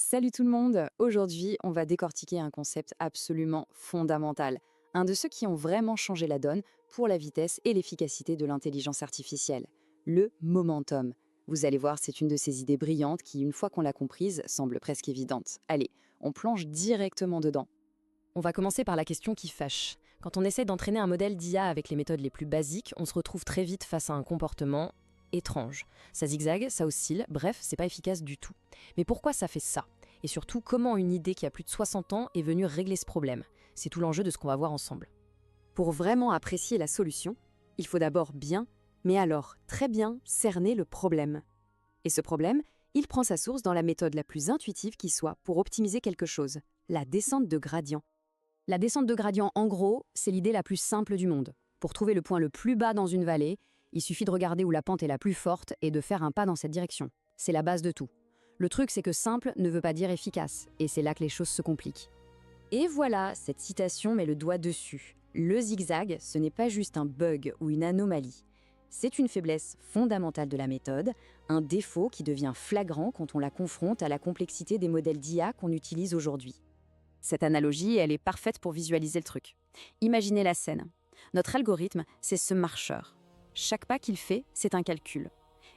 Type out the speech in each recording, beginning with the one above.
Salut tout le monde! Aujourd'hui, on va décortiquer un concept absolument fondamental, un de ceux qui ont vraiment changé la donne pour la vitesse et l'efficacité de l'intelligence artificielle, le momentum. Vous allez voir, c'est une de ces idées brillantes qui, une fois qu'on l'a comprise, semble presque évidente. Allez, on plonge directement dedans. On va commencer par la question qui fâche. Quand on essaie d'entraîner un modèle d'IA avec les méthodes les plus basiques, on se retrouve très vite face à un comportement étrange. Ça zigzague, ça oscille, bref, c'est pas efficace du tout. Mais pourquoi ça fait ça? Et surtout, comment une idée qui a plus de 60 ans est venue régler ce problème? C'est tout l'enjeu de ce qu'on va voir ensemble. Pour vraiment apprécier la solution, il faut d'abord bien, mais alors très bien, cerner le problème. Et ce problème, il prend sa source dans la méthode la plus intuitive qui soit pour optimiser quelque chose, la descente de gradient. La descente de gradient, en gros, c'est l'idée la plus simple du monde. Pour trouver le point le plus bas dans une vallée, il suffit de regarder où la pente est la plus forte et de faire un pas dans cette direction. C'est la base de tout. Le truc, c'est que simple ne veut pas dire efficace, et c'est là que les choses se compliquent. Et voilà, cette citation met le doigt dessus. Le zigzag, ce n'est pas juste un bug ou une anomalie. C'est une faiblesse fondamentale de la méthode, un défaut qui devient flagrant quand on la confronte à la complexité des modèles d'IA qu'on utilise aujourd'hui. Cette analogie, elle est parfaite pour visualiser le truc. Imaginez la scène. Notre algorithme, c'est ce marcheur. Chaque pas qu'il fait, c'est un calcul.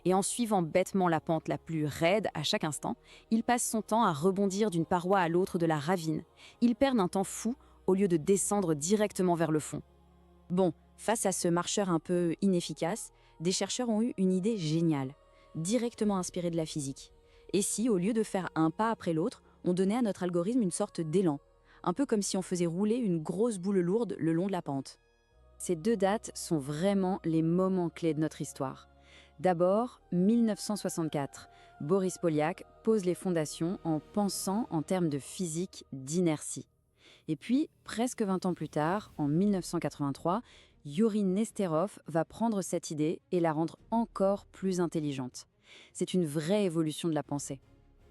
Et en suivant bêtement la pente la plus raide à chaque instant, il passe son temps à rebondir d'une paroi à l'autre de la ravine. Il perd un temps fou au lieu de descendre directement vers le fond. Bon, face à ce marcheur un peu inefficace, des chercheurs ont eu une idée géniale, directement inspirée de la physique. Et si, au lieu de faire un pas après l'autre, on donnait à notre algorithme une sorte d'élan, un peu comme si on faisait rouler une grosse boule lourde le long de la pente. Ces deux dates sont vraiment les moments clés de notre histoire. D'abord, 1964, Boris Poljak pose les fondations en pensant en termes de physique d'inertie. Et puis, presque 20 ans plus tard, en 1983, Yuri Nesterov va prendre cette idée et la rendre encore plus intelligente. C'est une vraie évolution de la pensée.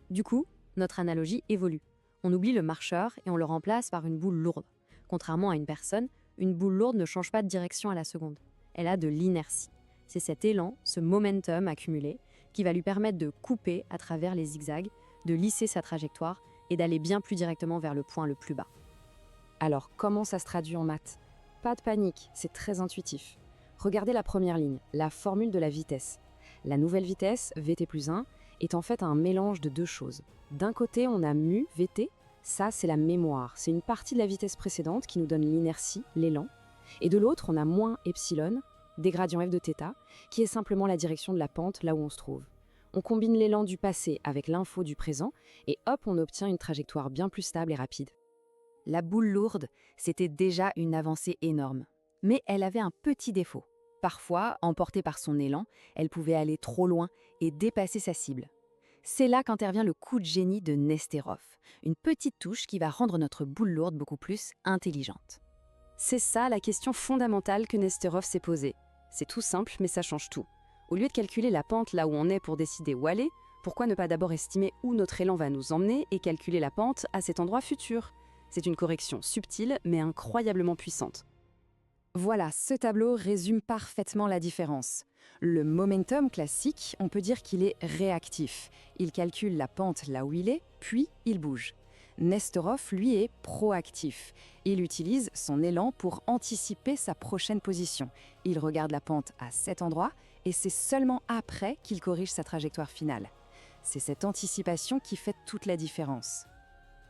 Du coup, notre analogie évolue. On oublie le marcheur et on le remplace par une boule lourde. Contrairement à une personne, une boule lourde ne change pas de direction à la seconde. Elle a de l'inertie. C'est cet élan, ce momentum accumulé, qui va lui permettre de couper à travers les zigzags, de lisser sa trajectoire et d'aller bien plus directement vers le point le plus bas. Alors, comment ça se traduit en maths? Pas de panique, c'est très intuitif. Regardez la première ligne, la formule de la vitesse. La nouvelle vitesse, vt plus 1, est en fait un mélange de deux choses. D'un côté, on a mu, vt, ça c'est la mémoire, c'est une partie de la vitesse précédente qui nous donne l'inertie, l'élan. Et de l'autre, on a moins epsilon, des gradients f de θ, qui est simplement la direction de la pente là où on se trouve. On combine l'élan du passé avec l'info du présent, et hop, on obtient une trajectoire bien plus stable et rapide. La boule lourde, c'était déjà une avancée énorme. Mais elle avait un petit défaut. Parfois, emportée par son élan, elle pouvait aller trop loin et dépasser sa cible. C'est là qu'intervient le coup de génie de Nesterov, une petite touche qui va rendre notre boule lourde beaucoup plus intelligente. C'est ça la question fondamentale que Nesterov s'est posée. C'est tout simple, mais ça change tout. Au lieu de calculer la pente là où on est pour décider où aller, pourquoi ne pas d'abord estimer où notre élan va nous emmener et calculer la pente à cet endroit futur? C'est une correction subtile, mais incroyablement puissante. Voilà, ce tableau résume parfaitement la différence. Le momentum classique, on peut dire qu'il est réactif. Il calcule la pente là où il est, puis il bouge. Nesterov, lui, est proactif. Il utilise son élan pour anticiper sa prochaine position. Il regarde la pente à cet endroit et c'est seulement après qu'il corrige sa trajectoire finale. C'est cette anticipation qui fait toute la différence.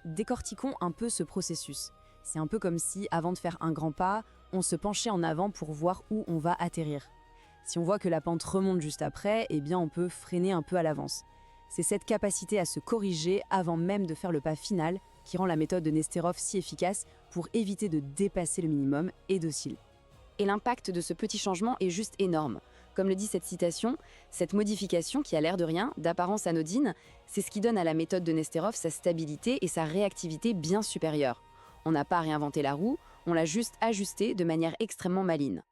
Décortiquons un peu ce processus. C'est un peu comme si, avant de faire un grand pas, on se penchait en avant pour voir où on va atterrir. Si on voit que la pente remonte juste après, eh bien on peut freiner un peu à l'avance. C'est cette capacité à se corriger avant même de faire le pas final qui rend la méthode de Nesterov si efficace pour éviter de dépasser le minimum et d'osciller. Et l'impact de ce petit changement est juste énorme. Comme le dit cette citation, cette modification qui a l'air de rien, d'apparence anodine, c'est ce qui donne à la méthode de Nesterov sa stabilité et sa réactivité bien supérieures. On n'a pas réinventé la roue, on l'a juste ajustée de manière extrêmement maligne.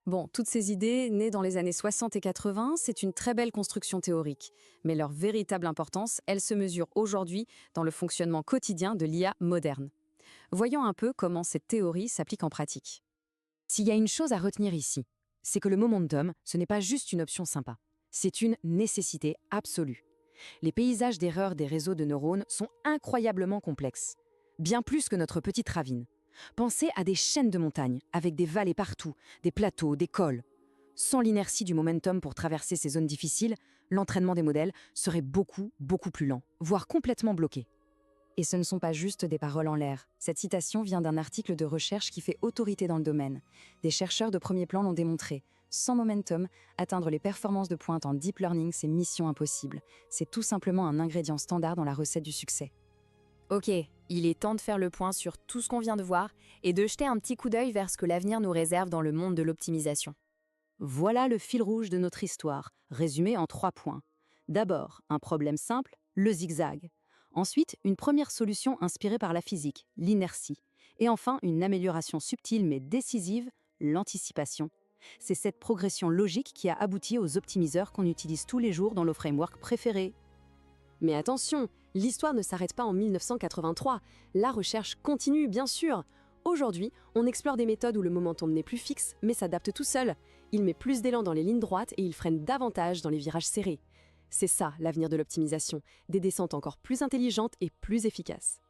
Bon, toutes ces idées, nées dans les années 60 et 80, c'est une très belle construction théorique. Mais leur véritable importance, elle se mesure aujourd'hui dans le fonctionnement quotidien de l'IA moderne. Voyons un peu comment cette théorie s'applique en pratique. S'il y a une chose à retenir ici, c'est que le momentum, ce n'est pas juste une option sympa. C'est une nécessité absolue. Les paysages d'erreurs des réseaux de neurones sont incroyablement complexes, bien plus que notre petite ravine. Pensez à des chaînes de montagnes, avec des vallées partout, des plateaux, des cols. Sans l'inertie du momentum pour traverser ces zones difficiles, l'entraînement des modèles serait beaucoup plus lent, voire complètement bloqué. Et ce ne sont pas juste des paroles en l'air. Cette citation vient d'un article de recherche qui fait autorité dans le domaine. Des chercheurs de premier plan l'ont démontré. Sans momentum, atteindre les performances de pointe en deep learning, c'est mission impossible. C'est tout simplement un ingrédient standard dans la recette du succès. Ok, il est temps de faire le point sur tout ce qu'on vient de voir et de jeter un petit coup d'œil vers ce que l'avenir nous réserve dans le monde de l'optimisation. Voilà le fil rouge de notre histoire, résumé en 3 points. D'abord, un problème simple, le zigzag. Ensuite, une première solution inspirée par la physique, l'inertie. Et enfin, une amélioration subtile mais décisive, l'anticipation. C'est cette progression logique qui a abouti aux optimiseurs qu'on utilise tous les jours dans nos frameworks préférés. Mais attention, l'histoire ne s'arrête pas en 1983. La recherche continue, bien sûr. Aujourd'hui, on explore des méthodes où le momentum n'est plus fixe, mais s'adapte tout seul. Il met plus d'élan dans les lignes droites et il freine davantage dans les virages serrés. C'est ça l'avenir de l'optimisation, des descentes encore plus intelligentes et plus efficaces.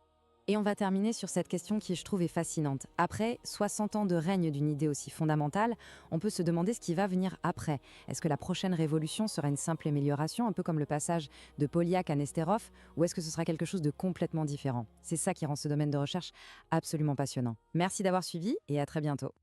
Et on va terminer sur cette question qui, je trouve, est fascinante. Après 60 ans de règne d'une idée aussi fondamentale, on peut se demander ce qui va venir après. Est-ce que la prochaine révolution sera une simple amélioration, un peu comme le passage de Polyak à Nesterov, ou est-ce que ce sera quelque chose de complètement différent? C'est ça qui rend ce domaine de recherche absolument passionnant. Merci d'avoir suivi et à très bientôt.